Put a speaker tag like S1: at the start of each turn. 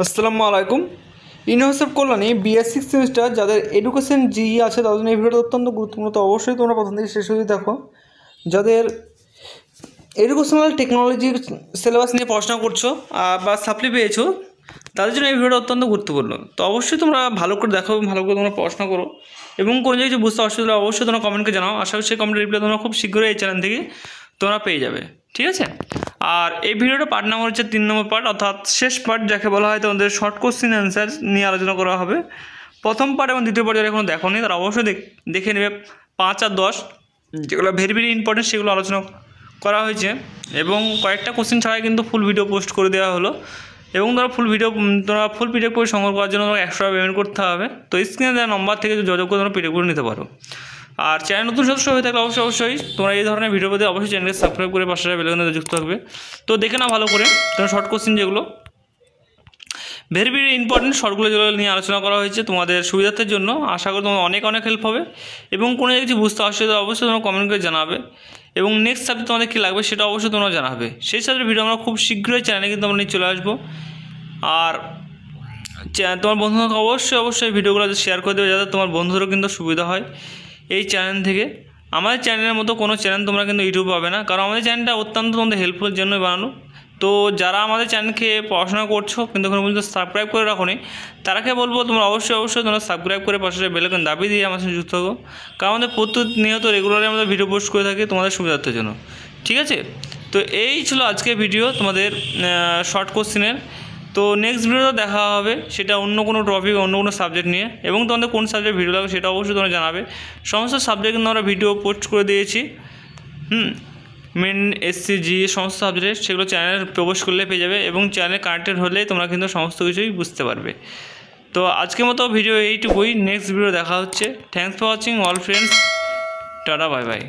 S1: আসসালামু আলাইকুম। University Kalyani BS 6 semester যাদের এডুকেশন জিই আছে তাদের জন্য এই ভিডিওটা অত্যন্ত গুরুত্বপূর্ণ। তো অবশ্যই তোমরা প্রথম থেকে শেষ অবধি দেখো। যাদের এডুকেশনাল টেকনোলজির সিলেবাস নিয়ে পড়াশোনা করছো বা সাপ্লি পেয়েছো তাদের জন্য এই ভিডিওটা অত্যন্ত গুরুত্বপূর্ণ। তো অবশ্যই তোমরা ভালো করে দেখো এবং ভালো করে তোমরা পড়াশোনা করো এবং কোনো কিছু বুঝতে অসুবিধা অবশ্যই তোমরা কমেন্টকে জানাও। আশা করি সেই কমেন্টের রিপ্লাই তোমরা খুব শীঘ্রই এই চ্যানেল থেকে তোমরা পেয়ে যাবে, ঠিক আছে। আর এই ভিডিওটা পার্ট নাম্বার হচ্ছে 3 নম্বর পার্ট, অর্থাৎ শেষ পার্ট যাকে বলা হয় তোমাদের শর্ট কোশ্চেন অ্যান্সার নিয়ে আলোচনা করা হবে। প্রথম পার্ট এবং দ্বিতীয় পার্ট যারা এখনও দেখো নি তারা অবশ্যই দেখে নেবে। 5 আর 10 যেগুলো ভেরি ভেরি ইম্পর্টেন্ট সেগুলো আলোচনা করা হয়েছে এবং কয়েকটা কোশ্চেন ছাড়াই কিন্তু ফুল ভিডিও পোস্ট করে দেওয়া হলো এবং তোমরা ফুল পিডিএফ করে সংগ্রহ করার জন্য তোমাকে 100 টাকা পেমেন্ট করতে হবে। তো স্ক্রিনে দেওয়া নম্বর থেকে যোগাযোগ করে তোমরা পিডিএফ করে নিতে পারো। আর চ্যানেল নতুন সদস্য হয়ে থাকলে অবশ্যই তোমরা এই ধরনের ভিডিও পেতে অবশ্যই চ্যানেলকে সাবস্ক্রাইব করে পাশে বেল আইকনে যুক্ত থাকবে। তো দেখে নাও ভালো করে তোমরা শর্ট কোশ্চেন যেগুলো ভেরি ভেরি ইম্পর্টেন্ট শর্টগুলো যেগুলো নিয়ে আলোচনা করা হয়েছে তোমাদের সুবিধার্থের জন্য। আশা করি তোমার অনেক হেল্প হবে এবং কোনো কিছু বুঝতে অসুবিধা অবশ্যই তোমরা কমেন্ট করে জানাবে এবং নেক্সট সাবজেক্ট তোমাদের কী লাগবে সেটা অবশ্যই তোমরা জানাবে। সেই সাবজেক্টের ভিডিও আমরা খুব শীঘ্রই চ্যানেলে কিন্তু আমরা নিয়ে চলে আসবো। আর তোমার বন্ধুদেরকে অবশ্যই ভিডিওগুলো শেয়ার করে দেবে যাতে তোমার বন্ধুদেরও কিন্তু সুবিধা হয় এই চ্যানেল থেকে। আমাদের চ্যানেলের মতো কোনো চ্যানেল তোমরা কিন্তু ইউটিউবে পাবে না, কারণ আমাদের চ্যানেলটা অত্যন্ত তোমাদের হেল্পফুল জন্যই বানানো। তো যারা আমাদের চ্যানেলকে পড়াশোনা করছো কিন্তু এখন পর্যন্ত সাবস্ক্রাইব করে রাখো নি তারাকে বলবো তোমরা অবশ্যই তোমরা সাবস্ক্রাইব করে পাশে বেল আইকন দাবিয়ে দিয়ে আমার সাথে যুক্ত থাকো, কারণ আমাদের প্রতিনিয়ত রেগুলারলি আমাদের ভিডিও পোস্ট করে থাকি তোমাদের সুবিধার্থের জন্য, ঠিক আছে। তো এই ছিল আজকের ভিডিও তোমাদের শর্ট কোশ্চেনের। তো নেক্সট ভিডিওতে দেখা হবে সেটা অন্য কোনো টপিক অন্য কোনো সাবজেক্ট নিয়ে এবং তোমাদের কোন সাবজেক্ট ভিডিও লাগবে সেটা অবশ্যই তোমরা জানাবে। সমস্ত সাবজেক্ট কিন্তু আমরা ভিডিও পোস্ট করে দিয়েছি, মেন SCG সমস্ত সাবজেক্ট সেগুলো চ্যানেলে প্রবেশ করলে পেয়ে যাবে এবং চ্যানেলে কানেক্টেড হলে তোমরা কিন্তু সমস্ত কিছুই বুঝতে পারবে। তো আজকের মতো ভিডিও এইটুকুই, নেক্সট ভিডিও দেখা হচ্ছে। Thanks for watching all friends, tata bye bye.